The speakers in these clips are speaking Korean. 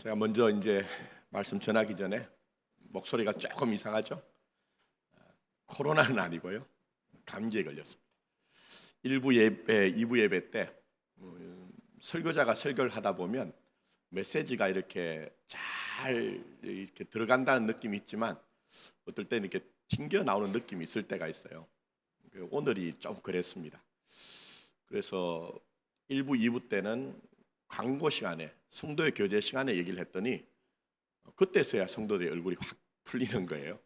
제가 먼저 이제 말씀 전하기 전에 목소리가 조금 이상하죠? 코로나는 아니고요. 감기에 걸렸습니다. 1부 예배, 2부 예배 때 설교자가 설교를 하다 보면 메시지가 이렇게 잘 이렇게 들어간다는 느낌이 있지만 어떨 때는 이렇게 튕겨 나오는 느낌이 있을 때가 있어요. 오늘이 좀 그랬습니다. 그래서 1부, 2부 때는 광고 시간에 성도의 교제 시간에 얘기를 했더니 그때서야 성도들의 얼굴이 확 풀리는 거예요.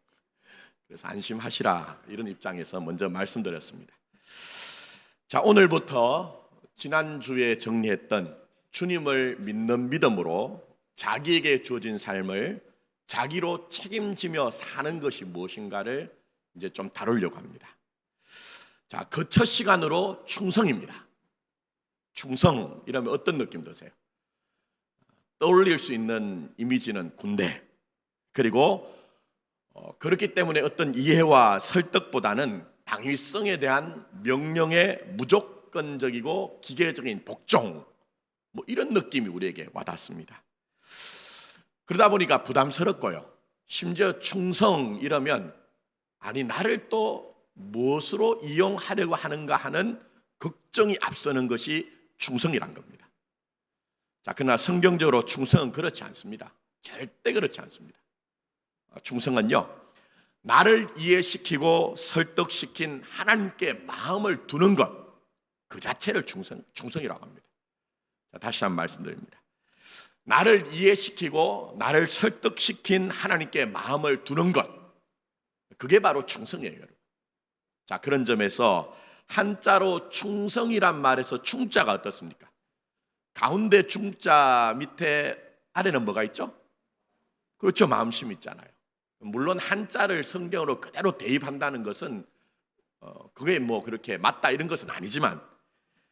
그래서 안심하시라 이런 입장에서 먼저 말씀드렸습니다. 자, 오늘부터 지난주에 정리했던 주님을 믿는 믿음으로 자기에게 주어진 삶을 자기로 책임지며 사는 것이 무엇인가를 이제 좀 다루려고 합니다. 자, 그 첫 시간으로 충성입니다. 충성 이러면 어떤 느낌 드세요? 떠올릴 수 있는 이미지는 군대, 그리고 그렇기 때문에 어떤 이해와 설득보다는 당위성에 대한 명령의 무조건적이고 기계적인 복종, 뭐 이런 느낌이 우리에게 와닿습니다. 그러다 보니까 부담스럽고요. 심지어 충성 이러면 아니 나를 또 무엇으로 이용하려고 하는가 하는 걱정이 앞서는 것이 충성이란 겁니다. 자, 그러나 성경적으로 충성은 그렇지 않습니다. 절대 그렇지 않습니다. 충성은요, 나를 이해시키고 설득시킨 하나님께 마음을 두는 것, 그 자체를 충성이라고 합니다. 자, 다시 한번 말씀드립니다. 나를 이해시키고 나를 설득시킨 하나님께 마음을 두는 것, 그게 바로 충성이에요, 여러분. 자, 그런 점에서 한자로 충성이란 말에서 충자가 어떻습니까? 가운데 중자 밑에 아래는 뭐가 있죠? 그렇죠, 마음심 있잖아요. 물론 한자를 성경으로 그대로 대입한다는 것은 그게 뭐 그렇게 맞다 이런 것은 아니지만,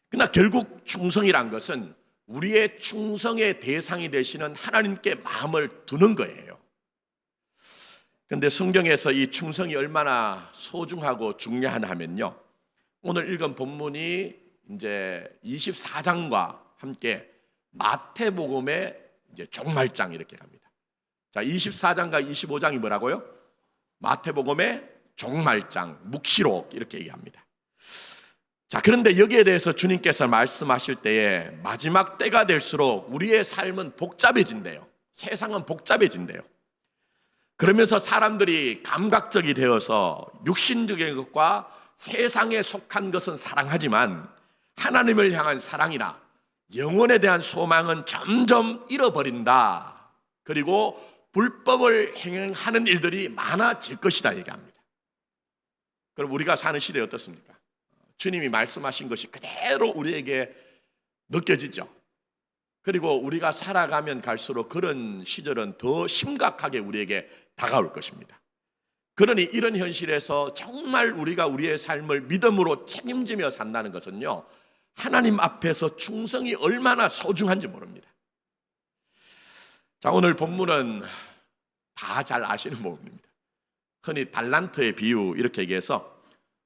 그러나 결국 충성이란 것은 우리의 충성의 대상이 되시는 하나님께 마음을 두는 거예요. 그런데 성경에서 이 충성이 얼마나 소중하고 중요하냐 하면요, 오늘 읽은 본문이 이제 24장과 함께 마태복음의 이제 종말장 이렇게 갑니다. 자, 24장과 25장이 뭐라고요? 마태복음의 종말장, 묵시록 이렇게 얘기합니다. 자, 그런데 여기에 대해서 주님께서 말씀하실 때에 마지막 때가 될수록 우리의 삶은 복잡해진대요. 세상은 복잡해진대요. 그러면서 사람들이 감각적이 되어서 육신적인 것과 세상에 속한 것은 사랑하지만 하나님을 향한 사랑이나 영혼에 대한 소망은 점점 잃어버린다. 그리고 불법을 행하는 일들이 많아질 것이다 얘기합니다. 그럼 우리가 사는 시대에 어떻습니까? 주님이 말씀하신 것이 그대로 우리에게 느껴지죠. 그리고 우리가 살아가면 갈수록 그런 시절은 더 심각하게 우리에게 다가올 것입니다. 그러니 이런 현실에서 정말 우리가 우리의 삶을 믿음으로 책임지며 산다는 것은요, 하나님 앞에서 충성이 얼마나 소중한지 모릅니다. 자, 오늘 본문은 다 잘 아시는 부분입니다. 흔히 달란트의 비유 이렇게 얘기해서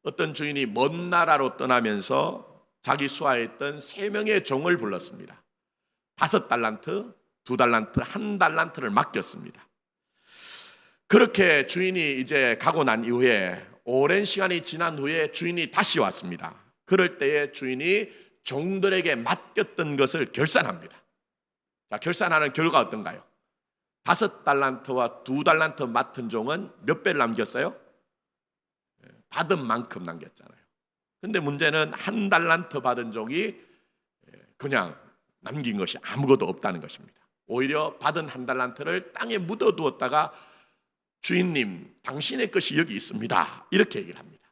어떤 주인이 먼 나라로 떠나면서 자기 수하했던 3명의 종을 불렀습니다. 5달란트, 2달란트, 1달란트를 맡겼습니다. 그렇게 주인이 이제 가고 난 이후에 오랜 시간이 지난 후에 주인이 다시 왔습니다. 그럴 때에 주인이 종들에게 맡겼던 것을 결산합니다. 자, 결산하는 결과가 어떤가요? 5달란트와 2달란트 맡은 종은 몇 배를 남겼어요? 받은 만큼 남겼잖아요. 근데 문제는 1달란트 받은 종이 그냥 남긴 것이 아무것도 없다는 것입니다. 오히려 받은 1달란트를 땅에 묻어두었다가 주인님, 당신의 것이 여기 있습니다, 이렇게 얘기를 합니다.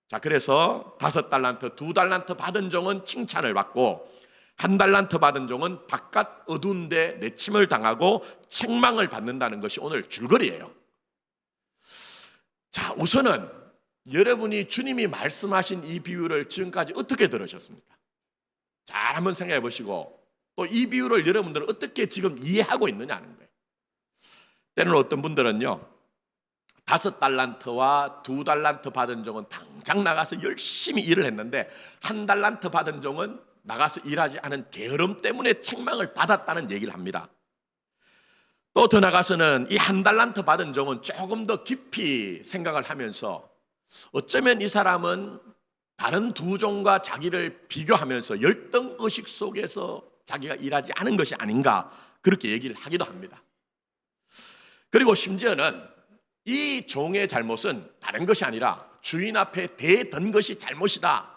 자, 그래서 5달란트, 2달란트 받은 종은 칭찬을 받고 1달란트 받은 종은 바깥 어두운 데 내침을 당하고 책망을 받는다는 것이 오늘 줄거리예요. 자, 우선은 여러분이 주님이 말씀하신 이 비유를 지금까지 어떻게 들으셨습니까? 잘 한번 생각해 보시고 또 이 비유를 여러분들은 어떻게 지금 이해하고 있느냐는 거예요. 때로는 어떤 분들은요, 5달란트와 2달란트 받은 종은 당장 나가서 열심히 일을 했는데 1달란트 받은 종은 나가서 일하지 않은 게으름 때문에 책망을 받았다는 얘기를 합니다. 또 더 나가서는 이 한 달란트 받은 종은 조금 더 깊이 생각을 하면서 어쩌면 이 사람은 다른 두 종과 자기를 비교하면서 열등의식 속에서 자기가 일하지 않은 것이 아닌가 그렇게 얘기를 하기도 합니다. 그리고 심지어는 이 종의 잘못은 다른 것이 아니라 주인 앞에 대던 것이 잘못이다.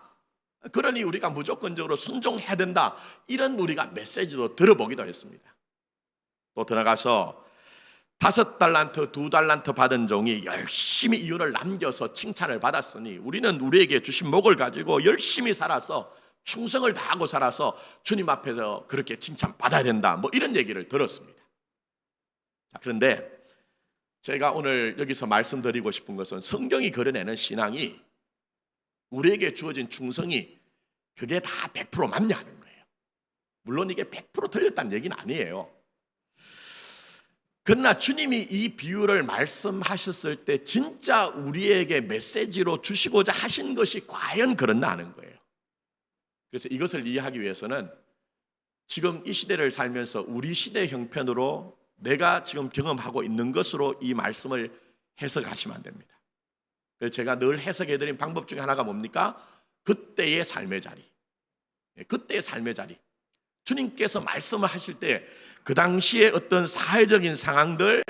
그러니 우리가 무조건적으로 순종해야 된다. 이런 우리가 메시지도 들어보기도 했습니다. 또 들어가서 5달란트, 2달란트 받은 종이 열심히 이윤을 남겨서 칭찬을 받았으니 우리는 우리에게 주신 목을 가지고 열심히 살아서 충성을 다하고 살아서 주님 앞에서 그렇게 칭찬받아야 된다. 뭐 이런 얘기를 들었습니다. 자, 그런데 제가 오늘 여기서 말씀드리고 싶은 것은 성경이 그려내는 신앙이 우리에게 주어진 충성이 그게 다 100% 맞냐는 거예요. 물론 이게 100% 틀렸다는 얘기는 아니에요. 그러나 주님이 이 비유를 말씀하셨을 때 진짜 우리에게 메시지로 주시고자 하신 것이 과연 그렇나 하는 거예요. 그래서 이것을 이해하기 위해서는 지금 이 시대를 살면서 우리 시대 형편으로 내가 지금 경험하고 있는 것으로 이 말씀을 해석하시면 안 됩니다. 그래서 제가 늘 해석해드린 방법 중에 하나가 뭡니까? 그때의 삶의 자리. 그때의 삶의 자리. 주님께서 말씀을 하실 때 그 당시에 어떤 사회적인 상황들,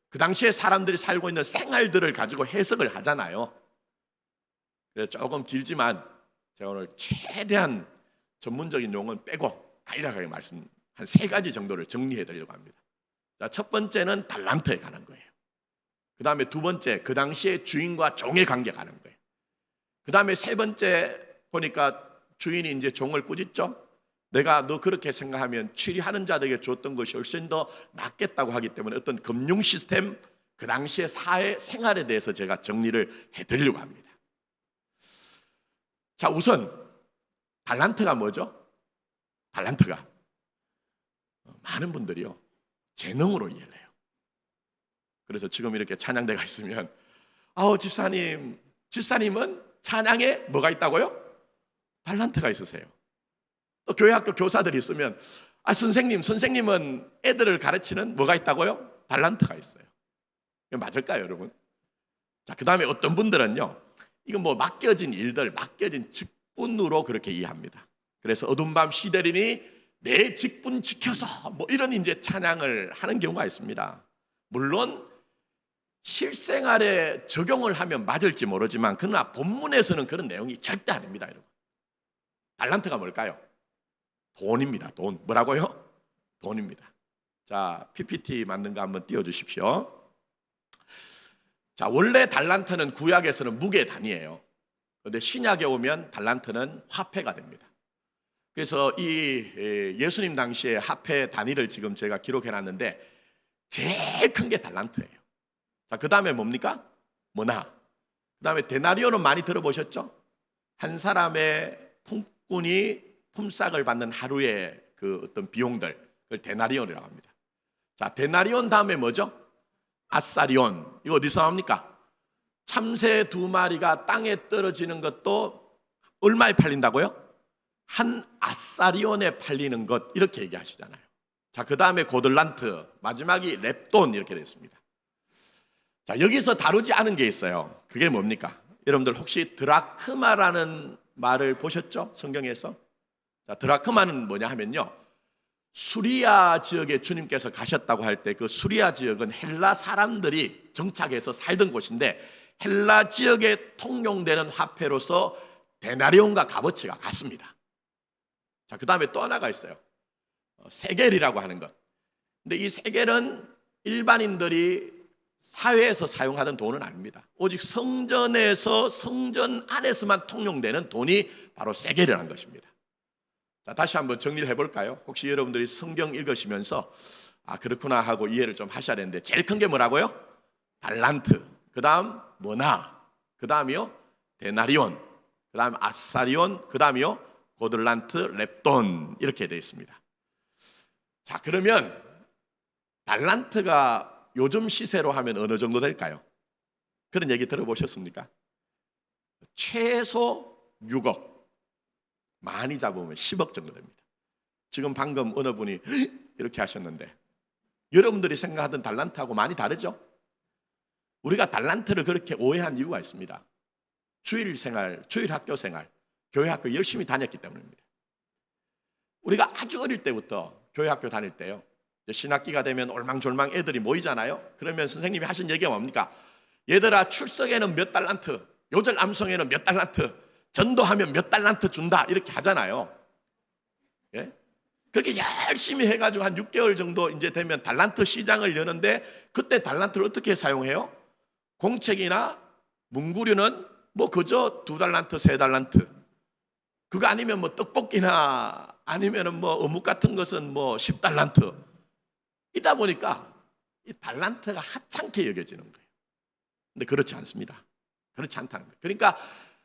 그 당시에 사람들이 살고 있는 생활들을 가지고 해석을 하잖아요. 그래서 조금 길지만 제가 오늘 최대한 전문적인 용어는 빼고 간략하게 말씀 한 3가지 정도를 정리해 드리려고 합니다. 자, 첫 번째는 달란트에 관한 거예요. 그 다음에 2번째, 그 당시에 주인과 종의 관계에 관한 거예요. 그 다음에 3번째 보니까 주인이 이제 종을 꾸짖죠. 내가 너 그렇게 생각하면 취리하는 자들에게 줬던 것이 훨씬 더 낫겠다고 하기 때문에 어떤 금융 시스템, 그 당시의 사회 생활에 대해서 제가 정리를 해드리려고 합니다. 자, 우선 달란트가 뭐죠? 달란트가 많은 분들이요 재능으로 이해를 해요. 그래서 지금 이렇게 찬양대가 있으면 집사님은 찬양에 뭐가 있다고요? 달란트가 있으세요. 또 교회학교 교사들이 있으면 선생님은 애들을 가르치는 뭐가 있다고요? 달란트가 있어요. 맞을까요, 여러분? 자, 그 다음에 어떤 분들은요 이건 뭐 맡겨진 일들, 맡겨진 직분으로 그렇게 이해합니다. 그래서 어두운 밤 시대리니 내 직분 지켜서 뭐 이런 이제 찬양을 하는 경우가 있습니다. 물론 실생활에 적용을 하면 맞을지 모르지만 그러나 본문에서는 그런 내용이 절대 아닙니다, 여러분. 달란트가 뭘까요? 돈입니다. 돈. 뭐라고요? 돈입니다. 자, PPT 맞는 거 한번 띄워주십시오. 자, 원래 달란트는 구약에서는 무게 단위예요. 그런데 신약에 오면 달란트는 화폐가 됩니다. 그래서 이 예수님 당시에 화폐 단위를 지금 제가 기록해놨는데 제일 큰 게 달란트예요. 자, 그 다음에 뭡니까? 머나. 그 다음에 데나리오는 많이 들어보셨죠? 한 사람의 품꾼이 품삯을 받는 하루의 그 어떤 비용들, 그걸 데나리온이라고 합니다. 자, 데나리온 다음에 뭐죠? 아사리온. 이거 어디서 나옵니까? 참새 2마리가 땅에 떨어지는 것도 얼마에 팔린다고요? 한 아사리온에 팔리는 것, 이렇게 얘기하시잖아요. 자, 그 다음에 고들란트, 마지막이 렙돈 이렇게 됐습니다. 자, 여기서 다루지 않은 게 있어요. 그게 뭡니까? 여러분들 혹시 드라크마라는 말을 보셨죠? 성경에서? 자, 드라크마는 뭐냐 하면요, 수리아 지역에 주님께서 가셨다고 할 때 그 수리아 지역은 헬라 사람들이 정착해서 살던 곳인데 헬라 지역에 통용되는 화폐로서 데나리온과 값어치가 같습니다. 자, 그 다음에 또 하나가 있어요. 세겔이라고 하는 것. 근데 이 세겔은 일반인들이 사회에서 사용하던 돈은 아닙니다. 오직 성전에서, 성전 안에서만 통용되는 돈이 바로 세겔이라는 것입니다. 자, 다시 한번 정리를 해볼까요? 혹시 여러분들이 성경 읽으시면서 그렇구나 하고 이해를 좀 하셔야 되는데 제일 큰 게 뭐라고요? 달란트, 그 다음 머나, 그 다음이요 데나리온, 그 다음 아사리온, 그 다음이요 고들란트, 렙돈, 이렇게 되어 있습니다. 자, 그러면 달란트가 요즘 시세로 하면 어느 정도 될까요? 그런 얘기 들어보셨습니까? 최소 6억, 많이 잡으면 10억 정도 됩니다. 지금 방금 어느 분이 이렇게 하셨는데 여러분들이 생각하던 달란트하고 많이 다르죠? 우리가 달란트를 그렇게 오해한 이유가 있습니다. 주일 생활, 주일 학교 생활, 교회 학교 열심히 다녔기 때문입니다. 우리가 아주 어릴 때부터 교회 학교 다닐 때요, 신학기가 되면 올망졸망 애들이 모이잖아요. 그러면 선생님이 하신 얘기가 뭡니까? 얘들아, 출석에는 몇 달란트, 요절 암송에는 몇 달란트, 전도하면 몇 달란트 준다, 이렇게 하잖아요. 예? 그렇게 열심히 해가지고 한 6개월 정도 이제 되면 달란트 시장을 여는데, 그때 달란트를 어떻게 사용해요? 공책이나 문구류는 뭐 그저 2달란트, 3달란트. 그거 아니면 뭐 떡볶이나 아니면은 뭐 어묵 같은 것은 뭐 10달란트. 이다 보니까 이 달란트가 하찮게 여겨지는 거예요. 근데 그렇지 않습니다. 그렇지 않다는 거예요. 그러니까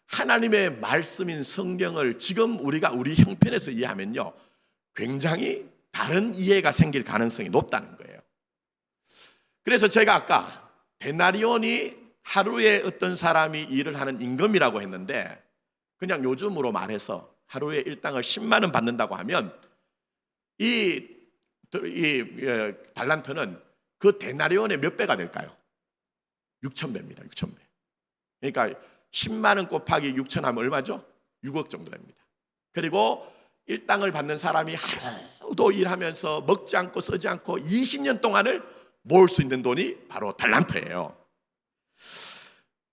하나님의 말씀인 성경을 지금 우리가 우리 형편에서 이해하면요, 굉장히 다른 이해가 생길 가능성이 높다는 거예요. 그래서 제가 아까 데나리온이 하루에 어떤 사람이 일을 하는 임금이라고 했는데, 그냥 요즘으로 말해서 하루에 일당을 10만 원 받는다고 하면 이 달란트는 그 데나리온의 몇 배가 될까요? 6,000배입니다. 6,000배. 그러니까 10만 원 곱하기 6,000 하면 얼마죠? 6억 정도 됩니다. 그리고 일당을 받는 사람이 하루도 일하면서 먹지 않고 쓰지 않고 20년 동안을 모을 수 있는 돈이 바로 달란트예요.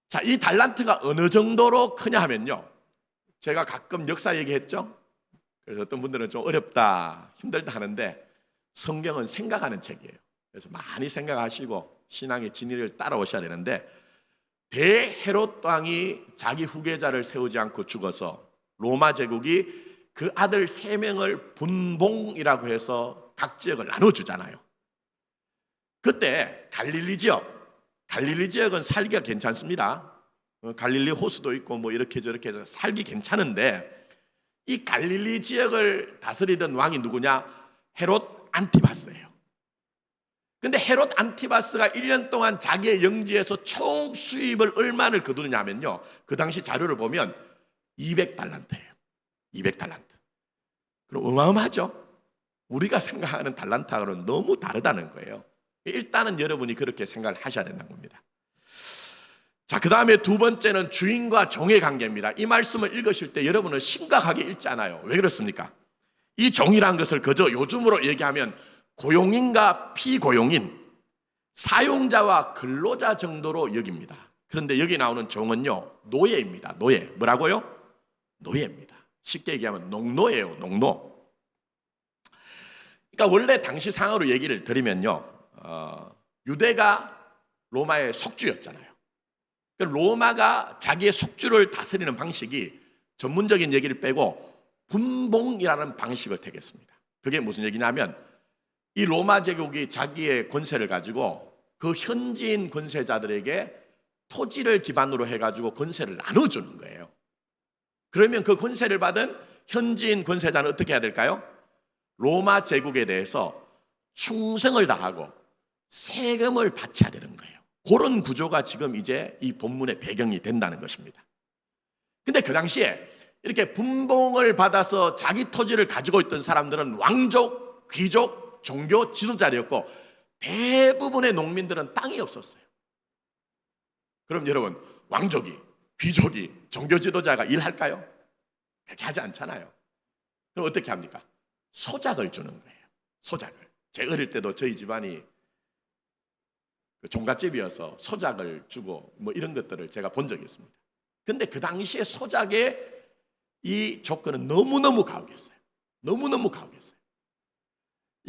자, 이 달란트가 어느 정도로 크냐 하면요, 제가 가끔 역사 얘기했죠. 그래서 어떤 분들은 좀 어렵다, 힘들다 하는데, 성경은 생각하는 책이에요. 그래서 많이 생각하시고 신앙의 진리를 따라오셔야 되는데, 대헤롯 왕이 자기 후계자를 세우지 않고 죽어서 로마 제국이 그 아들 3명을 분봉이라고 해서 각 지역을 나눠주잖아요. 그때 갈릴리 지역은 살기가 괜찮습니다. 갈릴리 호수도 있고 뭐 이렇게 저렇게 해서 살기 괜찮은데, 이 갈릴리 지역을 다스리던 왕이 누구냐? 헤롯 안티바스예요. 근데 헤롯 안티바스가 1년 동안 자기의 영지에서 총 수입을 얼마를 거두느냐면요, 그 당시 자료를 보면 200달란트예요. 200달란트. 그럼 어마어마하죠? 우리가 생각하는 달란트하고는 너무 다르다는 거예요. 일단은 여러분이 그렇게 생각을 하셔야 된다는 겁니다. 자, 그 다음에 두 번째는 주인과 종의 관계입니다. 이 말씀을 읽으실 때 여러분은 심각하게 읽지 않아요. 왜 그렇습니까? 이 종이란 것을 그저 요즘으로 얘기하면 고용인과 피고용인, 사용자와 근로자 정도로 여깁니다. 그런데 여기 나오는 종은요, 노예입니다. 노예. 뭐라고요? 노예입니다. 쉽게 얘기하면 농노예요. 농노. 그러니까 원래 당시 상으로 얘기를 드리면요, 유대가 로마의 속주였잖아요. 로마가 자기의 속주를 다스리는 방식이, 전문적인 얘기를 빼고 분봉이라는 방식을 택했습니다. 그게 무슨 얘기냐면, 이 로마 제국이 자기의 권세를 가지고 그 현지인 권세자들에게 토지를 기반으로 해가지고 권세를 나눠주는 거예요. 그러면 그 권세를 받은 현지인 권세자는 어떻게 해야 될까요? 로마 제국에 대해서 충성을 다하고 세금을 바쳐야 되는 거예요. 그런 구조가 지금 이제 이 본문의 배경이 된다는 것입니다. 근데 그 당시에 이렇게 분봉을 받아서 자기 토지를 가지고 있던 사람들은 왕족, 귀족, 종교 지도자였고, 대부분의 농민들은 땅이 없었어요. 그럼 여러분, 왕족이, 귀족이, 종교 지도자가 일할까요? 그렇게 하지 않잖아요. 그럼 어떻게 합니까? 소작을 주는 거예요. 소작을. 제 어릴 때도 저희 집안이 종갓집이어서 소작을 주고 뭐 이런 것들을 제가 본 적이 있습니다. 근데 그 당시에 소작의 이 조건은 너무너무 가혹했어요. 너무너무 가혹했어요.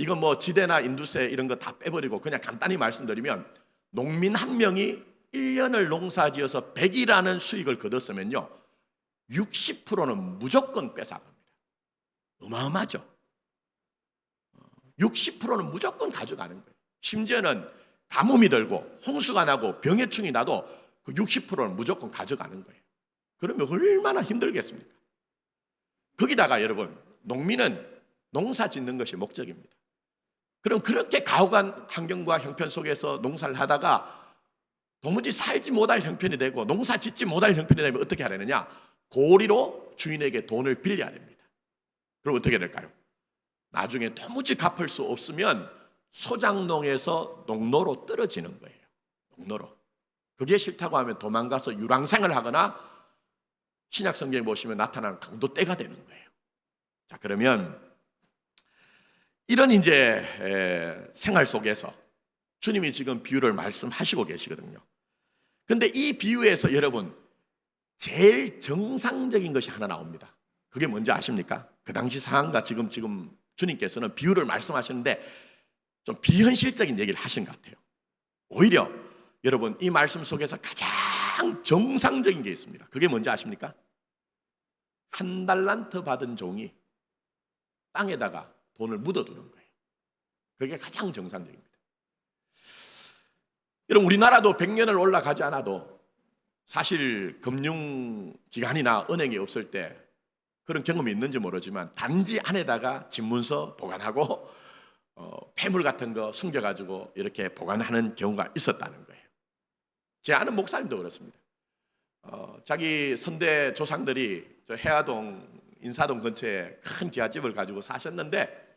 이건 뭐 지대나 인두세 이런 거 다 빼버리고 그냥 간단히 말씀드리면, 농민 한 명이 1년을 농사지어서 100이라는 수익을 거뒀으면요, 60%는 무조건 뺏어갑니다. 어마어마하죠. 60%는 무조건 가져가는 거예요. 심지어는 가뭄이 들고 홍수가 나고 병해충이 나도 그 60%는 무조건 가져가는 거예요. 그러면 얼마나 힘들겠습니까? 거기다가 여러분, 농민은 농사 짓는 것이 목적입니다. 그럼 그렇게 가혹한 환경과 형편 속에서 농사를 하다가 도무지 살지 못할 형편이 되고 농사 짓지 못할 형편이 되면 어떻게 해야 되느냐? 고리로 주인에게 돈을 빌려야 됩니다. 그럼 어떻게 될까요? 나중에 도무지 갚을 수 없으면 소작농에서 농노로 떨어지는 거예요. 농노로. 그게 싫다고 하면 도망가서 유랑생을 하거나 신약 성경에 보시면 나타나는 강도 떼가 되는 거예요. 자, 그러면 이런 이제 생활 속에서 주님이 지금 비유를 말씀하시고 계시거든요. 근데 이 비유에서 여러분 제일 정상적인 것이 하나 나옵니다. 그게 뭔지 아십니까? 그 당시 상황과 지금 주님께서는 비유를 말씀하시는데 좀 비현실적인 얘기를 하신 것 같아요. 오히려 여러분 이 말씀 속에서 가장 정상적인 게 있습니다. 그게 뭔지 아십니까? 1달란트 받은 종이 땅에다가 돈을 묻어두는 거예요. 그게 가장 정상적입니다. 여러분 우리나라도 100년을 올라가지 않아도 사실 금융기관이나 은행이 없을 때 그런 경험이 있는지 모르지만 단지 안에다가 집문서 보관하고 폐물 같은 거 숨겨가지고 이렇게 보관하는 경우가 있었다는 거예요. 제 아는 목사님도 그렇습니다. 자기 선대 조상들이 저 해화동 인사동 근처에 큰 기와집을 가지고 사셨는데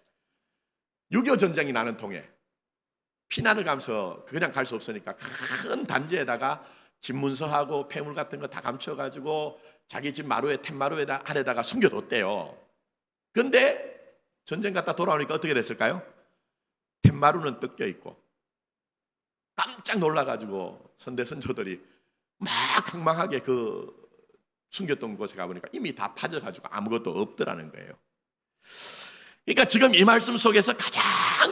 6.25 전쟁이 나는 통에 피난을 가면서 그냥 갈 수 없으니까 큰 단지에다가 집문서하고 폐물 같은 거 다 감춰가지고 자기 집 마루에 툇마루에 아래다가 숨겨뒀대요. 근데 전쟁 갔다 돌아오니까 어떻게 됐을까요? 툇마루는 뜯겨 있고 깜짝 놀라가지고 선대 선조들이 막 황망하게 그 숨겼던 곳에 가보니까 이미 다 파져가지고 아무것도 없더라는 거예요. 그러니까 지금 이 말씀 속에서 가장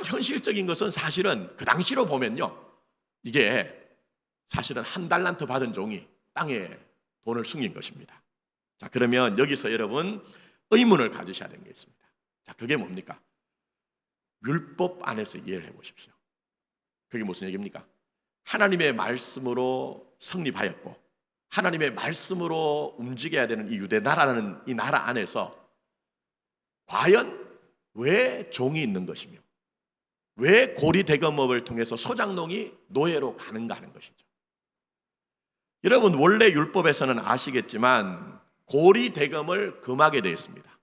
현실적인 것은 사실은 그 당시로 보면요, 이게 사실은 1달란트 받은 종이 땅에 돈을 숨긴 것입니다. 자, 그러면 여기서 여러분 의문을 가지셔야 되는 게 있습니다. 자, 그게 뭡니까? 율법 안에서 이해를 해보십시오. 그게 무슨 얘기입니까? 하나님의 말씀으로 성립하였고 하나님의 말씀으로 움직여야 되는 이 유대 나라라는 이 나라 안에서 과연 왜 종이 있는 것이며 왜 고리대금업을 통해서 소작농이 노예로 가는가 하는 것이죠. 여러분 원래 율법에서는 아시겠지만 고리대금을 금하게 되어 있습니다.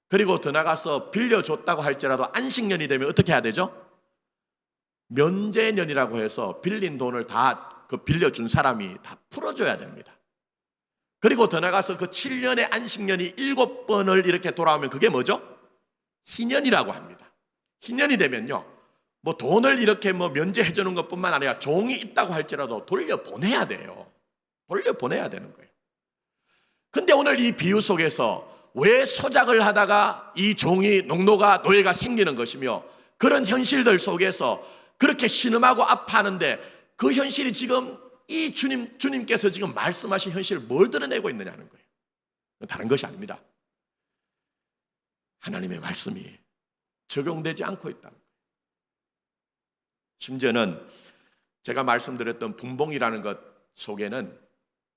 그리고 더 나가서 빌려줬다고 할지라도 안식년이 되면 어떻게 해야 되죠? 면제년이라고 해서 빌린 돈을 다 그 빌려준 사람이 다 풀어줘야 됩니다. 그리고 더 나가서 그 7년의 안식년이 7번을 이렇게 돌아오면 그게 뭐죠? 희년이라고 합니다. 희년이 되면요, 뭐 돈을 이렇게 뭐 면제해 주는 것뿐만 아니라 종이 있다고 할지라도 돌려보내야 돼요. 돌려보내야 되는 거예요. 근데 오늘 이 비유 속에서 왜 소작을 하다가 이 종이 농노가 노예가 생기는 것이며 그런 현실들 속에서 그렇게 신음하고 아파하는데 그 현실이 지금 이 주님께서 지금 말씀하신 현실을 뭘 드러내고 있느냐는 거예요. 다른 것이 아닙니다. 하나님의 말씀이 적용되지 않고 있다는 거예요. 심지어는 제가 말씀드렸던 분봉이라는 것 속에는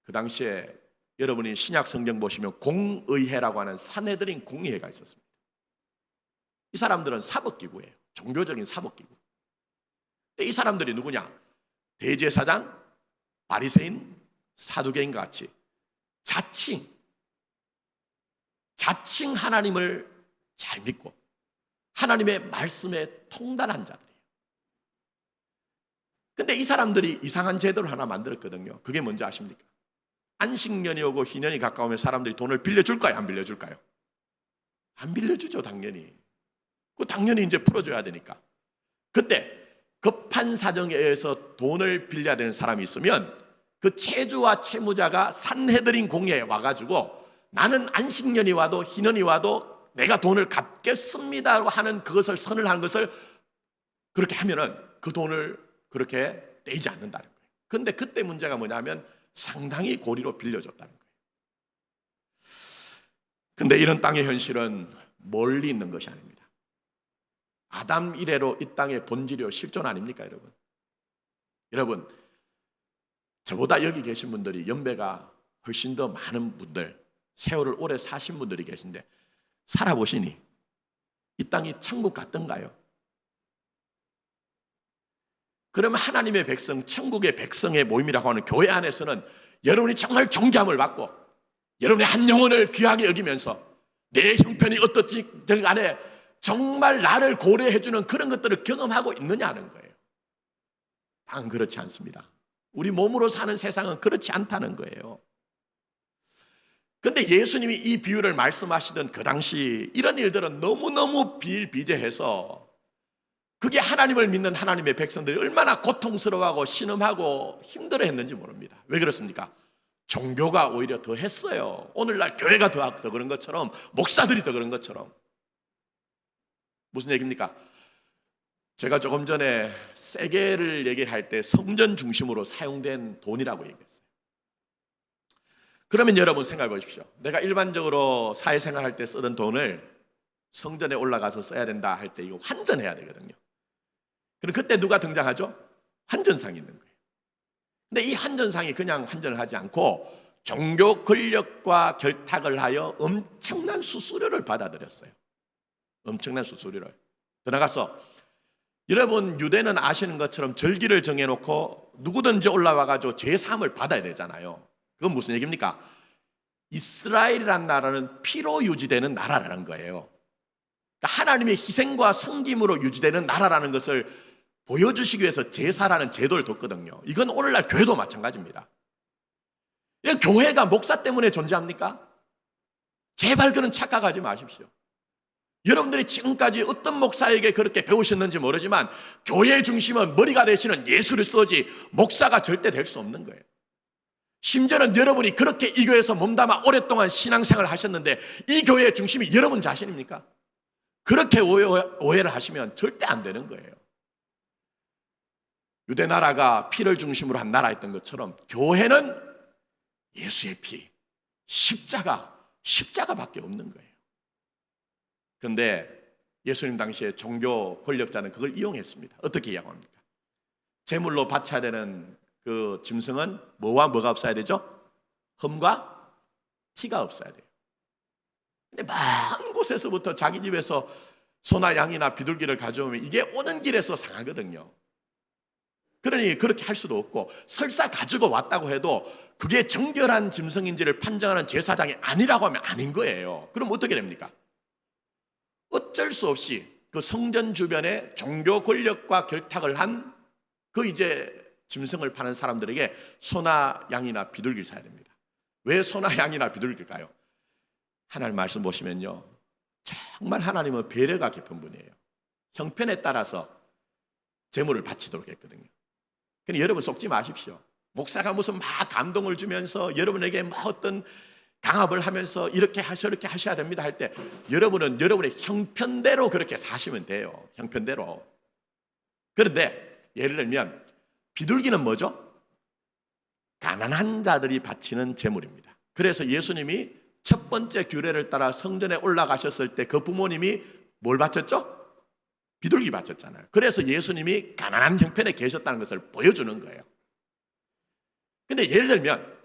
그 당시에 여러분이 신약 성경 보시면 공의회라고 하는 산헤드린 공의회가 있었습니다. 이 사람들은 사법기구예요. 종교적인 사법기구. 이 사람들이 누구냐? 대제사장, 바리새인, 사두개인과 같이 자칭 하나님을 잘 믿고 하나님의 말씀에 통달한 자들이에요. 근데 이 사람들이 이상한 제도를 하나 만들었거든요. 그게 뭔지 아십니까? 안식년이 오고 희년이 가까우면 사람들이 돈을 빌려줄까요? 안 빌려줄까요? 안 빌려주죠, 당연히. 그 당연히 이제 풀어줘야 되니까. 그때 급한 사정에 의해서 돈을 빌려야 되는 사람이 있으면 그 채주와 채무자가 산헤드린 공회에 와가지고 나는 안식년이 와도 희년이 와도 내가 돈을 갚겠습니다라고 하는 그것을 선을 한 것을 그렇게 하면은 그 돈을 그렇게 떼지 않는다는 거예요. 그런데 그때 문제가 뭐냐면 상당히 고리로 빌려줬다는 거예요. 근데 이런 땅의 현실은 멀리 있는 것이 아닙니다. 아담 이래로 이 땅의 본질이요 실존 아닙니까, 여러분? 여러분, 저보다 여기 계신 분들이 연배가 훨씬 더 많은 분들, 세월을 오래 사신 분들이 계신데 살아보시니 이 땅이 천국 같던가요? 그러면 하나님의 백성, 천국의 백성의 모임이라고 하는 교회 안에서는 여러분이 정말 존귀함을 받고 여러분의 한 영혼을 귀하게 여기면서 내 형편이 어떻든 간에 정말 나를 고려해주는 그런 것들을 경험하고 있느냐는 거예요. 단 그렇지 않습니다. 우리 몸으로 사는 세상은 그렇지 않다는 거예요. 그런데 예수님이 이 비유를 말씀하시던 그 당시 이런 일들은 너무너무 비일비재해서 그게 하나님을 믿는 하나님의 백성들이 얼마나 고통스러워하고 신음하고 힘들어했는지 모릅니다. 왜 그렇습니까? 종교가 오히려 더 했어요. 오늘날 교회가 더 그런 것처럼, 목사들이 더 그런 것처럼. 무슨 얘기입니까? 제가 조금 전에 세계를 얘기할 때 성전 중심으로 사용된 돈이라고 얘기했어요. 그러면 여러분 생각해 보십시오. 내가 일반적으로 사회생활할 때 쓰던 돈을 성전에 올라가서 써야 된다 할 때 이거 환전해야 되거든요. 그럼 그때 누가 등장하죠? 환전상이 있는 거예요. 근데 이 환전상이 그냥 환전을 하지 않고 종교 권력과 결탁을 하여 엄청난 수수료를 받아들였어요. 엄청난 수수료를. 더 나가서 여러분 유대는 아시는 것처럼 절기를 정해놓고 누구든지 올라와가지고 제사함을 받아야 되잖아요. 그건 무슨 얘기입니까? 이스라엘이라는 나라는 피로 유지되는 나라라는 거예요. 그러니까 하나님의 희생과 섬김으로 유지되는 나라라는 것을 보여주시기 위해서 제사라는 제도를 뒀거든요. 이건 오늘날 교회도 마찬가지입니다. 교회가 목사 때문에 존재합니까? 제발 그런 착각하지 마십시오. 여러분들이 지금까지 어떤 목사에게 그렇게 배우셨는지 모르지만 교회의 중심은 머리가 되시는 예수 그리스도지 목사가 절대 될 수 없는 거예요. 심지어는 여러분이 그렇게 이 교회에서 몸담아 오랫동안 신앙생활을 하셨는데 이 교회의 중심이 여러분 자신입니까? 그렇게 오해를 하시면 절대 안 되는 거예요. 유대 나라가 피를 중심으로 한 나라였던 것처럼 교회는 예수의 피, 십자가밖에 없는 거예요. 그런데 예수님 당시에 종교 권력자는 그걸 이용했습니다. 어떻게 이용합니까? 제물로 바쳐야 되는 그 짐승은 뭐와 뭐가 없어야 되죠? 흠과 티가 없어야 돼요. 근데 먼 곳에서부터 자기 집에서 소나 양이나 비둘기를 가져오면 이게 오는 길에서 상하거든요. 그러니 그렇게 할 수도 없고 설사 가지고 왔다고 해도 그게 정결한 짐승인지를 판정하는 제사장이 아니라고 하면 아닌 거예요. 그럼 어떻게 됩니까? 어쩔 수 없이 그 성전 주변에 종교 권력과 결탁을 한 그 이제 짐승을 파는 사람들에게 소나 양이나 비둘기를 사야 됩니다. 왜 소나 양이나 비둘기일까요? 하나님 말씀 보시면요, 정말 하나님은 배려가 깊은 분이에요. 형편에 따라서 제물을 바치도록 했거든요. 그러니 여러분 속지 마십시오. 목사가 무슨 막 감동을 주면서 여러분에게 막 어떤 강압을 하면서 이렇게 저렇게 하셔야 됩니다 할 때 여러분은 여러분의 형편대로 그렇게 사시면 돼요. 형편대로. 그런데 예를 들면 비둘기는 뭐죠? 가난한 자들이 바치는 제물입니다. 그래서 예수님이 첫 번째 규례를 따라 성전에 올라가셨을 때 그 부모님이 뭘 바쳤죠? 비둘기 바쳤잖아요. 그래서 예수님이 가난한 형편에 계셨다는 것을 보여주는 거예요. 근데 예를 들면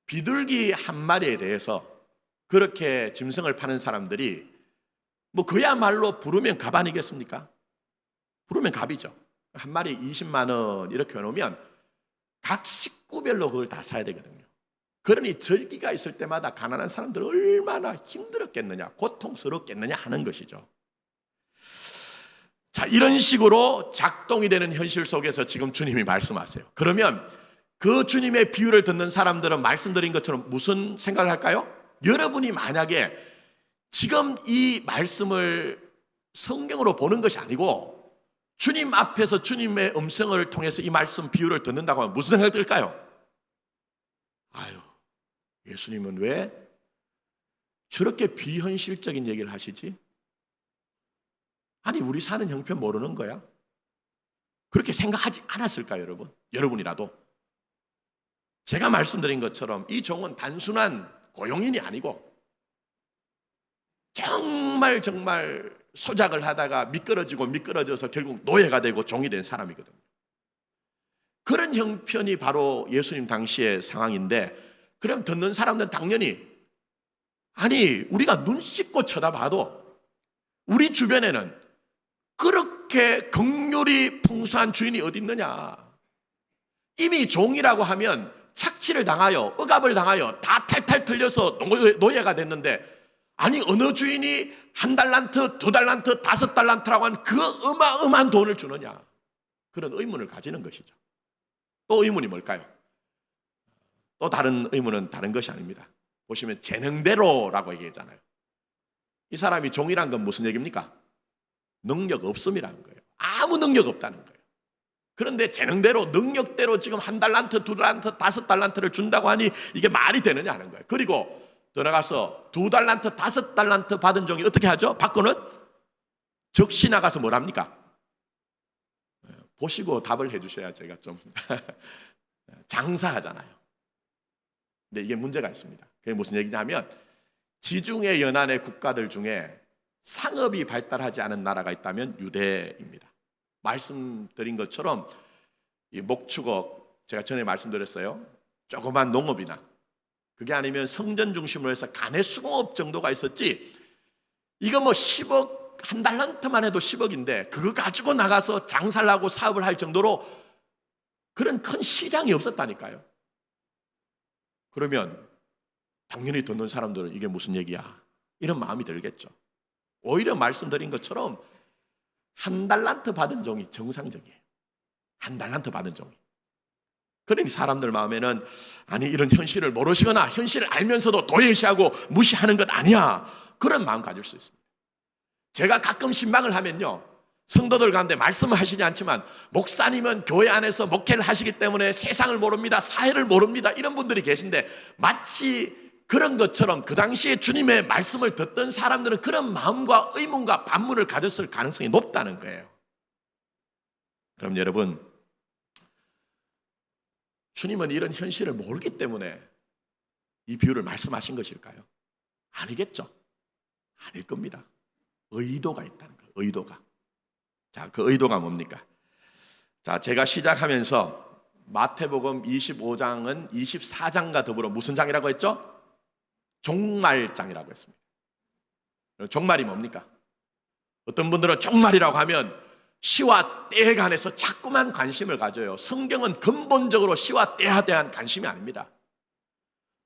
비둘기 한 마리에 대해서 그렇게 짐승을 파는 사람들이 뭐 그야말로 부르면 갑 아니겠습니까? 부르면 갑이죠. 한 마리 20만 원 이렇게 해놓으면 각 식구별로 그걸 다 사야 되거든요. 그러니 절기가 있을 때마다 가난한 사람들 얼마나 힘들었겠느냐, 고통스럽겠느냐 하는 것이죠. 자, 이런 식으로 작동이 되는 현실 속에서 지금 주님이 말씀하세요. 그러면 그 주님의 비유를 듣는 사람들은 말씀드린 것처럼 무슨 생각을 할까요? 여러분이 만약에 지금 이 말씀을 성경으로 보는 것이 아니고 주님 앞에서 주님의 음성을 통해서 이 말씀 비유를 듣는다고 하면 무슨 생각이 들까요? 아유, 예수님은 왜 저렇게 비현실적인 얘기를 하시지? 아니, 우리 사는 형편 모르는 거야? 그렇게 생각하지 않았을까요, 여러분? 여러분이라도. 제가 말씀드린 것처럼 이 종은 단순한 고용인이 아니고 정말 소작을 하다가 미끄러져서 결국 노예가 되고 종이 된 사람이거든요. 그런 형편이 바로 예수님 당시의 상황인데, 그럼 듣는 사람들은 당연히 아니, 우리가 눈 씻고 쳐다봐도 우리 주변에는 그렇게 긍휼이 풍성한 주인이 어디 있느냐. 이미 종이라고 하면 착취를 당하여 억압을 당하여 다 탈탈 털려서 노예가 됐는데 아니 어느 주인이 1달란트, 2달란트, 5달란트라고 하는 그 어마어마한 돈을 주느냐, 그런 의문을 가지는 것이죠. 또 의문이 뭘까요? 또 다른 의문은 다른 것이 아닙니다. 보시면 재능대로라고 얘기했잖아요. 이 사람이 종이란 건 무슨 얘기입니까? 능력 없음이라는 거예요. 아무 능력 없다는 거예요. 그런데 재능대로, 능력대로 지금 1달란트, 2달란트, 5달란트를 준다고 하니 이게 말이 되느냐 하는 거예요. 그리고 더 나가서 2달란트, 5달란트 받은 종이 어떻게 하죠? 받고는 적시 나가서 뭘 합니까? 보시고 답을 해주셔야 제가 좀 장사하잖아요. 근데 이게 문제가 있습니다. 그게 무슨 얘기냐면, 지중해 연안의 국가들 중에 상업이 발달하지 않은 나라가 있다면 유대입니다. 말씀드린 것처럼 이 목축업, 제가 전에 말씀드렸어요. 조그만 농업이나 그게 아니면 성전 중심으로 해서 가내 수공업 정도가 있었지, 이거 뭐 10억, 1달란트만 해도 10억인데 그거 가지고 나가서 장사를 하고 사업을 할 정도로 그런 큰 시장이 없었다니까요. 그러면 당연히 듣는 사람들은 이게 무슨 얘기야, 이런 마음이 들겠죠. 오히려 말씀드린 것처럼 1달란트 받은 종이 정상적이에요. 1달란트 받은 종이. 그러니 사람들 마음에는 아니 이런 현실을 모르시거나 현실을 알면서도 도외시하고 무시하는 것 아니야, 그런 마음 가질 수 있습니다. 제가 가끔 신방을 하면요, 성도들 가운데 말씀을 하시지 않지만 목사님은 교회 안에서 목회를 하시기 때문에 세상을 모릅니다, 사회를 모릅니다, 이런 분들이 계신데, 마치 그런 것처럼 그 당시에 주님의 말씀을 듣던 사람들은 그런 마음과 의문과 반문을 가졌을 가능성이 높다는 거예요. 그럼 여러분, 주님은 이런 현실을 모르기 때문에 이 비유를 말씀하신 것일까요? 아니겠죠. 아닐 겁니다. 의도가 있다는 거예요. 의도가. 자, 그 의도가 뭡니까? 자, 제가 시작하면서 마태복음 25장은 24장과 더불어 무슨 장이라고 했죠? 종말장이라고 했습니다. 종말이 뭡니까? 어떤 분들은 종말이라고 하면 시와 때에 관해서 자꾸만 관심을 가져요. 성경은 근본적으로 시와 때에 대한 관심이 아닙니다.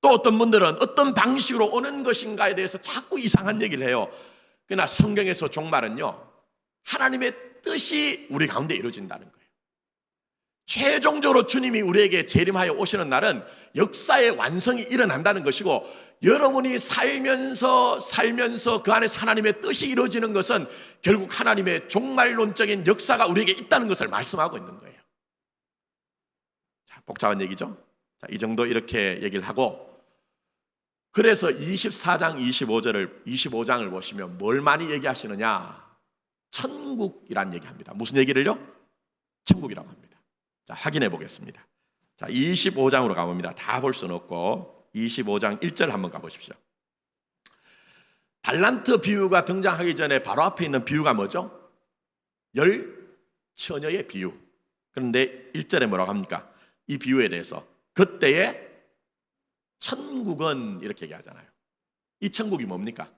또 어떤 분들은 어떤 방식으로 오는 것인가에 대해서 자꾸 이상한 얘기를 해요. 그러나 성경에서 종말은요, 하나님의 뜻이 우리 가운데 이루어진다는 거예요. 최종적으로 주님이 우리에게 재림하여 오시는 날은 역사의 완성이 일어난다는 것이고, 여러분이 살면서 그 안에서 하나님의 뜻이 이루어지는 것은 결국 하나님의 종말론적인 역사가 우리에게 있다는 것을 말씀하고 있는 거예요. 자, 복잡한 얘기죠. 자, 이 정도 이렇게 얘기를 하고, 그래서 24장 25장을 보시면 뭘 많이 얘기하시느냐? 천국이란 얘기합니다. 무슨 얘기를요? 천국이라고 합니다. 자, 확인해 보겠습니다. 자, 25장으로 가봅니다. 다 볼 수는 없고 25장 1절 한번 가보십시오. 달란트 비유가 등장하기 전에 바로 앞에 있는 비유가 뭐죠? 처녀의 비유. 그런데 1절에 뭐라고 합니까? 이 비유에 대해서 그때의 천국은 이렇게 얘기하잖아요. 이 천국이 뭡니까?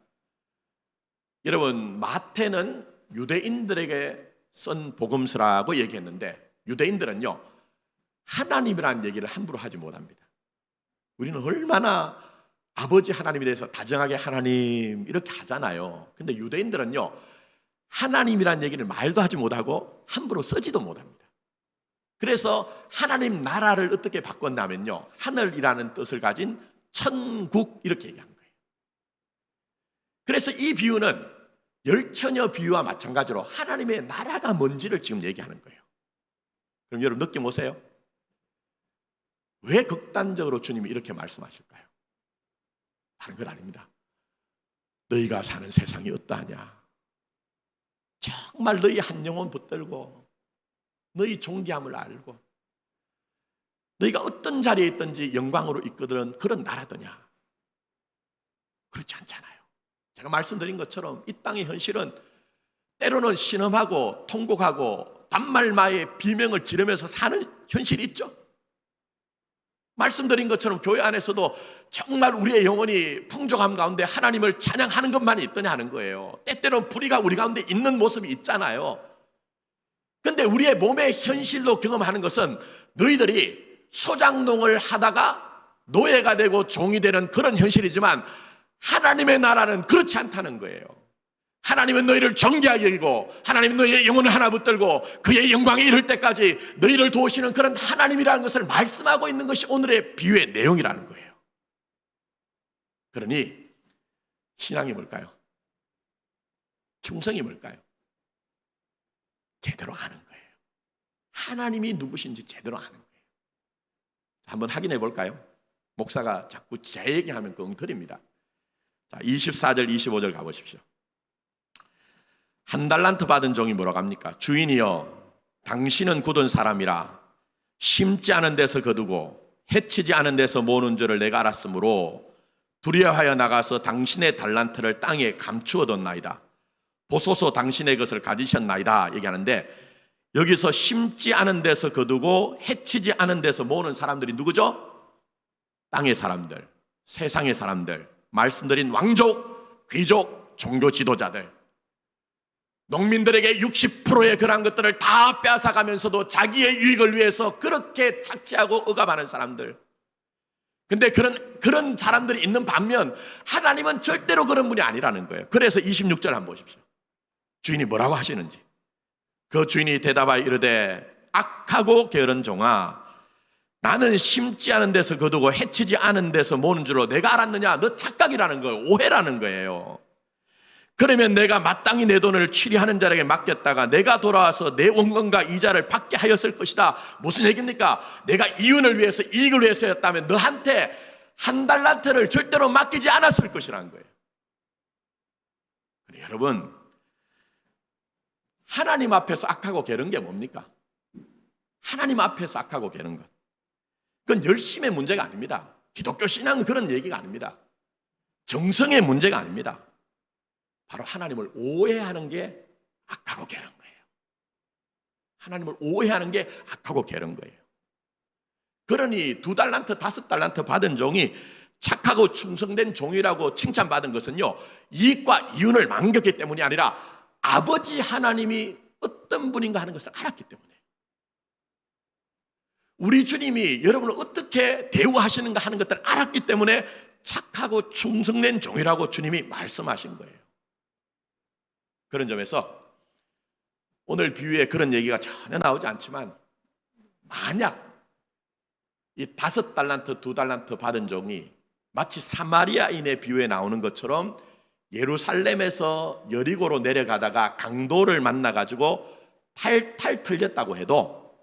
여러분, 마태는 유대인들에게 쓴 복음서라고 얘기했는데, 유대인들은요, 하나님이라는 얘기를 함부로 하지 못합니다. 우리는 얼마나 아버지 하나님에 대해서 다정하게 하나님 이렇게 하잖아요. 근데 유대인들은요, 하나님이라는 얘기를 말도 하지 못하고 함부로 쓰지도 못합니다. 그래서 하나님 나라를 어떻게 바꿨냐면요, 하늘이라는 뜻을 가진 천국 이렇게 얘기한 거예요. 그래서 이 비유는 열처녀 비유와 마찬가지로 하나님의 나라가 뭔지를 지금 얘기하는 거예요. 그럼 여러분 느낌 오세요? 왜 극단적으로 주님이 이렇게 말씀하실까요? 다른 건 아닙니다. 너희가 사는 세상이 어떠하냐? 정말 너희 한 영혼 붙들고 너희 존귀함을 알고 너희가 어떤 자리에 있든지 영광으로 이끄는 그런 나라더냐? 그렇지 않잖아요. 제가 말씀드린 것처럼 이 땅의 현실은 때로는 신음하고 통곡하고 반말마의 비명을 지르면서 사는 현실이 있죠. 말씀드린 것처럼 교회 안에서도 정말 우리의 영혼이 풍족함 가운데 하나님을 찬양하는 것만이 있더냐 하는 거예요. 때때로는 불의가 우리 가운데 있는 모습이 있잖아요. 그런데 우리의 몸의 현실로 경험하는 것은 너희들이 소장농을 하다가 노예가 되고 종이 되는 그런 현실이지만, 하나님의 나라는 그렇지 않다는 거예요. 하나님은 너희를 정죄하게 여기고 하나님은 너희의 영혼을 하나 붙들고 그의 영광에 이를 때까지 너희를 도우시는 그런 하나님이라는 것을 말씀하고 있는 것이 오늘의 비유의 내용이라는 거예요. 그러니 신앙이 뭘까요? 충성이 뭘까요? 제대로 아는 거예요. 하나님이 누구신지 제대로 아는 거예요. 한번 확인해 볼까요? 목사가 자꾸 제 얘기하면 그 엉터리입니다. 자, 24절 25절 가보십시오. 한 달란트 받은 종이 뭐라고 합니까? 주인이여, 당신은 굳은 사람이라 심지 않은 데서 거두고 해치지 않은 데서 모으는 줄을 내가 알았으므로 두려워하여 나가서 당신의 달란트를 땅에 감추어뒀나이다. 보소서 당신의 것을 가지셨나이다 얘기하는데, 여기서 심지 않은 데서 거두고 해치지 않은 데서 모으는 사람들이 누구죠? 땅의 사람들, 세상의 사람들, 말씀드린 왕족, 귀족, 종교 지도자들, 농민들에게 60%의 그런 것들을 다 빼앗아가면서도 자기의 유익을 위해서 그렇게 착취하고 억압하는 사람들. 근데 그런 사람들이 있는 반면 하나님은 절대로 그런 분이 아니라는 거예요. 그래서 26절 한번 보십시오. 주인이 뭐라고 하시는지. 그 주인이 대답하여 이르되 악하고 게으른 종아, 나는 심지 않은 데서 거두고 해치지 않은 데서 모는 줄로 내가 알았느냐? 너 착각이라는 거예요. 오해라는 거예요. 그러면 내가 마땅히 내 돈을 취리하는 자에게 맡겼다가 내가 돌아와서 내 원금과 이자를 받게 하였을 것이다. 무슨 얘기입니까? 내가 이윤을 위해서, 이익을 위해서였다면 너한테 한 달란트를 절대로 맡기지 않았을 것이라는 거예요. 여러분, 하나님 앞에서 악하고 게으른 게 뭡니까? 하나님 앞에서 악하고 게으른 것, 그건 열심의 문제가 아닙니다. 기독교 신앙은 그런 얘기가 아닙니다. 정성의 문제가 아닙니다. 바로 하나님을 오해하는 게 악하고 게으른 거예요. 하나님을 오해하는 게 악하고 게으른 거예요. 그러니 2달란트, 5달란트 받은 종이 착하고 충성된 종이라고 칭찬받은 것은요, 이익과 이윤을 망겼기 때문이 아니라 아버지 하나님이 어떤 분인가 하는 것을 알았기 때문에, 우리 주님이 여러분을 어떻게 대우하시는가 하는 것들을 알았기 때문에 착하고 충성된 종이라고 주님이 말씀하신 거예요. 그런 점에서 오늘 비유에 그런 얘기가 전혀 나오지 않지만, 만약 이 5달란트, 2달란트 받은 종이 마치 사마리아인의 비유에 나오는 것처럼 예루살렘에서 여리고로 내려가다가 강도를 만나가지고 탈탈 털렸다고 해도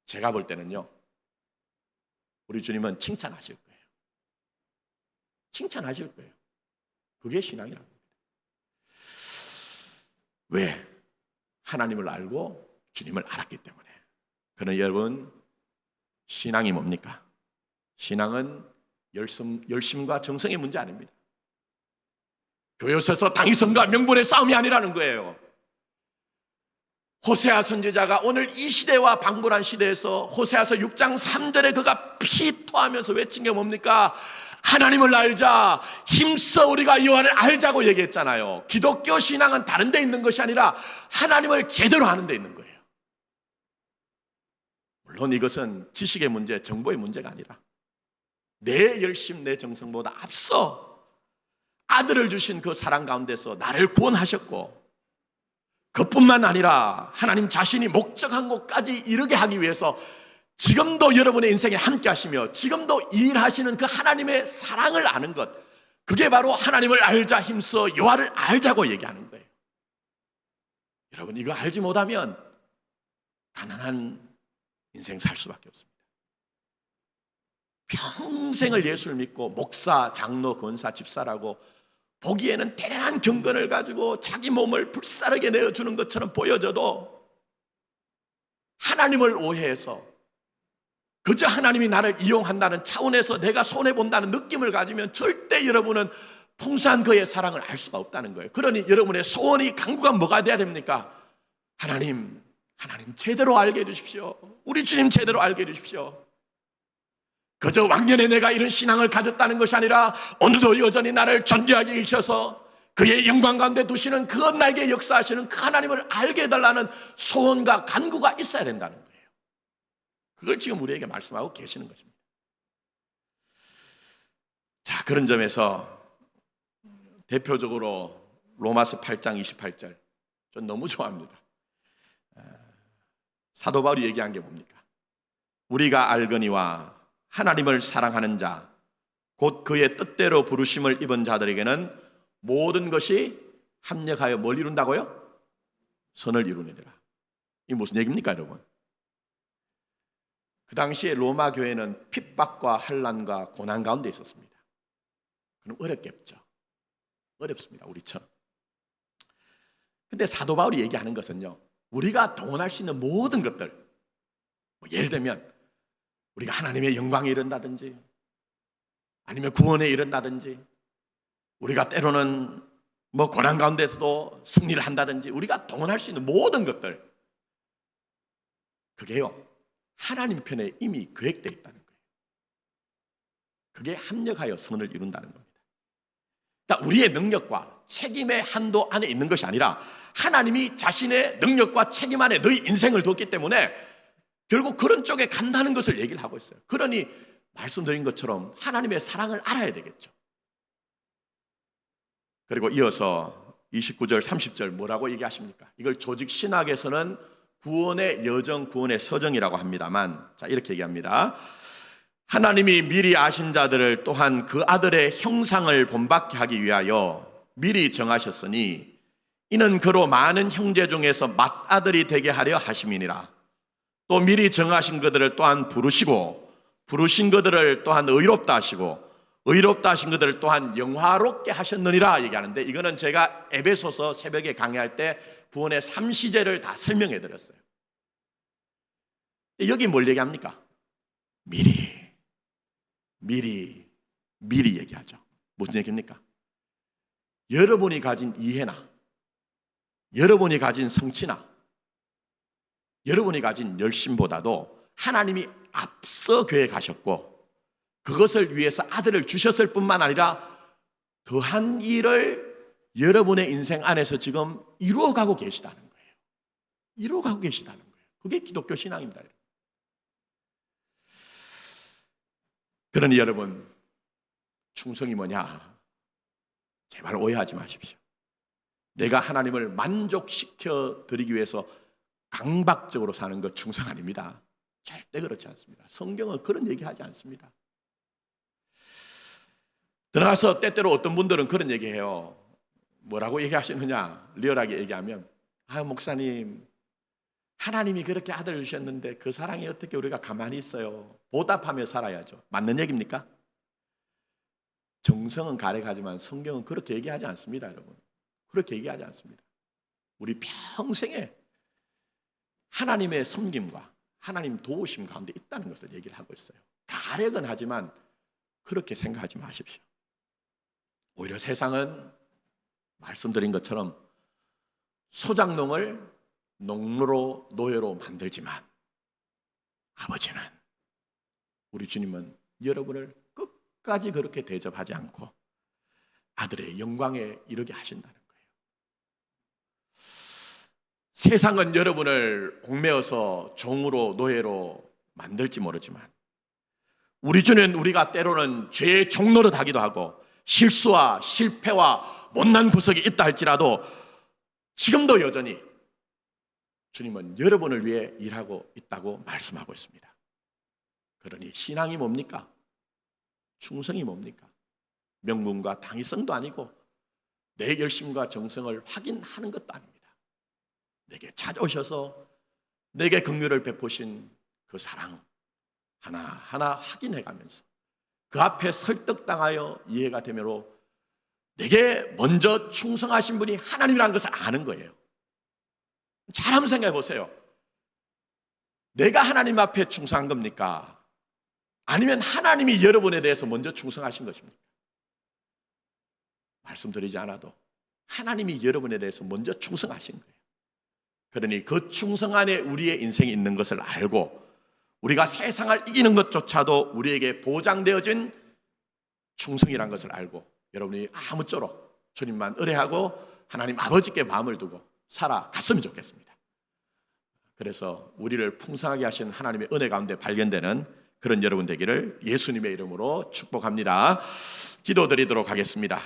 제가 볼 때는요, 우리 주님은 칭찬하실 거예요. 칭찬하실 거예요. 그게 신앙이라고 합니다. 왜? 하나님을 알고 주님을 알았기 때문에. 그러나 여러분, 신앙이 뭡니까? 신앙은 열심과 정성의 문제 아닙니다. 교회에서 당위성과 명분의 싸움이 아니라는 거예요. 호세아 선지자가 오늘 이 시대와 방불한 시대에서 호세아서 6장 3절에 그가 피토하면서 외친 게 뭡니까? 하나님을 알자, 힘써 우리가 여호와를 알자고 얘기했잖아요. 기독교 신앙은 다른 데 있는 것이 아니라 하나님을 제대로 아는 데 있는 거예요. 물론 이것은 지식의 문제, 정보의 문제가 아니라 내 열심, 내 정성보다 앞서 아들을 주신 그 사랑 가운데서 나를 구원하셨고, 그뿐만 아니라 하나님 자신이 목적한 곳까지 이르게 하기 위해서 지금도 여러분의 인생에 함께 하시며 지금도 일하시는 그 하나님의 사랑을 아는 것, 그게 바로 하나님을 알자 힘써 여호와를 알자고 얘기하는 거예요. 여러분, 이거 알지 못하면 가난한 인생 살 수밖에 없습니다. 평생을 예수를 믿고 목사, 장로, 권사, 집사라고 보기에는 대단한 경건을 가지고 자기 몸을 불사르게 내어주는 것처럼 보여져도 하나님을 오해해서 그저 하나님이 나를 이용한다는 차원에서 내가 손해본다는 느낌을 가지면 절대 여러분은 풍성한 그의 사랑을 알 수가 없다는 거예요. 그러니 여러분의 소원이, 간구가 뭐가 돼야 됩니까? 하나님 제대로 알게 해주십시오. 우리 주님 제대로 알게 해주십시오. 그저 왕년에 내가 이런 신앙을 가졌다는 것이 아니라 오늘도 여전히 나를 존귀하게 이셔서 그의 영광 가운데 두시는 그 나에게 역사하시는 그 하나님을 알게 해달라는 소원과 간구가 있어야 된다는 거예요. 그걸 지금 우리에게 말씀하고 계시는 것입니다. 자, 그런 점에서 대표적으로 로마서 8장 28절 전 너무 좋아합니다. 사도 바울이 얘기한 게 뭡니까? 우리가 알거니와 하나님을 사랑하는 자 곧 그의 뜻대로 부르심을 입은 자들에게는 모든 것이 합력하여 뭘 이룬다고요? 선을 이루느니라. 이게 무슨 얘기입니까, 여러분? 그 당시에 로마 교회는 핍박과 환난과 고난 가운데 있었습니다. 그럼 어렵겠죠. 어렵습니다, 우리처럼. 근데 사도 바울이 얘기하는 것은요, 우리가 동원할 수 있는 모든 것들, 예를 들면 우리가 하나님의 영광에 이른다든지 아니면 구원에 이른다든지 우리가 때로는 고난 가운데서도 승리를 한다든지 우리가 동원할 수 있는 모든 것들, 그게요 하나님 편에 이미 계획되어 있다는 거예요. 그게 합력하여 선을 이룬다는 겁니다. 그러니까 우리의 능력과 책임의 한도 안에 있는 것이 아니라 하나님이 자신의 능력과 책임 안에 너희 인생을 뒀기 때문에 결국 그런 쪽에 간다는 것을 얘기를 하고 있어요. 그러니 말씀드린 것처럼 하나님의 사랑을 알아야 되겠죠. 그리고 이어서 29절 30절 뭐라고 얘기하십니까? 이걸 조직 신학에서는 구원의 여정, 구원의 서정이라고 합니다만, 자, 이렇게 얘기합니다. 하나님이 미리 아신 자들을 또한 그 아들의 형상을 본받게 하기 위하여 미리 정하셨으니 이는 그로 많은 형제 중에서 맏아들이 되게 하려 하심이니라. 또 미리 정하신 그들을 또한 부르시고 부르신 그들을 또한 의롭다 하시고 의롭다 하신 그들을 또한 영화롭게 하셨느니라 얘기하는데, 이거는 제가 에베소서 새벽에 강의할 때 구원의 3시제를 다 설명해 드렸어요. 여기 뭘 얘기합니까? 미리 얘기하죠. 무슨 얘기입니까? 여러분이 가진 이해나 여러분이 가진 성취나 여러분이 가진 열심보다도 하나님이 앞서 계획하셨고 그것을 위해서 아들을 주셨을 뿐만 아니라 더한 일을 여러분의 인생 안에서 지금 이루어가고 계시다는 거예요. 이루어가고 계시다는 거예요. 그게 기독교 신앙입니다. 그러니 여러분, 충성이 뭐냐? 제발 오해하지 마십시오. 내가 하나님을 만족시켜 드리기 위해서 강박적으로 사는 것 충성 아닙니다. 절대 그렇지 않습니다. 성경은 그런 얘기하지 않습니다. 들어가서 때때로 어떤 분들은 그런 얘기해요. 뭐라고 얘기하시느냐? 리얼하게 얘기하면, 목사님, 하나님이 그렇게 아들을 주셨는데 그 사랑이 어떻게 우리가 가만히 있어요? 보답하며 살아야죠. 맞는 얘기입니까? 정성은 가려가지만 성경은 그렇게 얘기하지 않습니다, 여러분. 그렇게 얘기하지 않습니다. 우리 평생에 하나님의 섬김과 하나님 도우심 가운데 있다는 것을 얘기를 하고 있어요. 가려는 하지만 그렇게 생각하지 마십시오. 오히려 세상은 말씀드린 것처럼 소작농을 농로로 노예로 만들지만 아버지는, 우리 주님은 여러분을 끝까지 그렇게 대접하지 않고 아들의 영광에 이르게 하신다는 거예요. 세상은 여러분을 옥매어서 종으로 노예로 만들지 모르지만 우리 주는 우리가 때로는 죄의 종노릇 하기도 하고 실수와 실패와 못난 구석이 있다 할지라도 지금도 여전히 주님은 여러분을 위해 일하고 있다고 말씀하고 있습니다. 그러니 신앙이 뭡니까? 충성이 뭡니까? 명분과 당위성도 아니고 내 열심과 정성을 확인하는 것도 아닙니다. 내게 찾아오셔서 내게 긍휼을 베푸신 그 사랑 하나하나 확인해가면서 그 앞에 설득당하여 이해가 되므로 내게 먼저 충성하신 분이 하나님이라는 것을 아는 거예요. 잘 한번 생각해 보세요. 내가 하나님 앞에 충성한 겁니까? 아니면 하나님이 여러분에 대해서 먼저 충성하신 것입니까? 말씀드리지 않아도 하나님이 여러분에 대해서 먼저 충성하신 거예요. 그러니 그 충성 안에 우리의 인생이 있는 것을 알고 우리가 세상을 이기는 것조차도 우리에게 보장되어진 충성이란 것을 알고 여러분이 아무쪼록 주님만 의뢰하고 하나님 아버지께 마음을 두고 살아갔으면 좋겠습니다. 그래서 우리를 풍성하게 하신 하나님의 은혜 가운데 발견되는 그런 여러분 되기를 예수님의 이름으로 축복합니다. 기도드리도록 하겠습니다.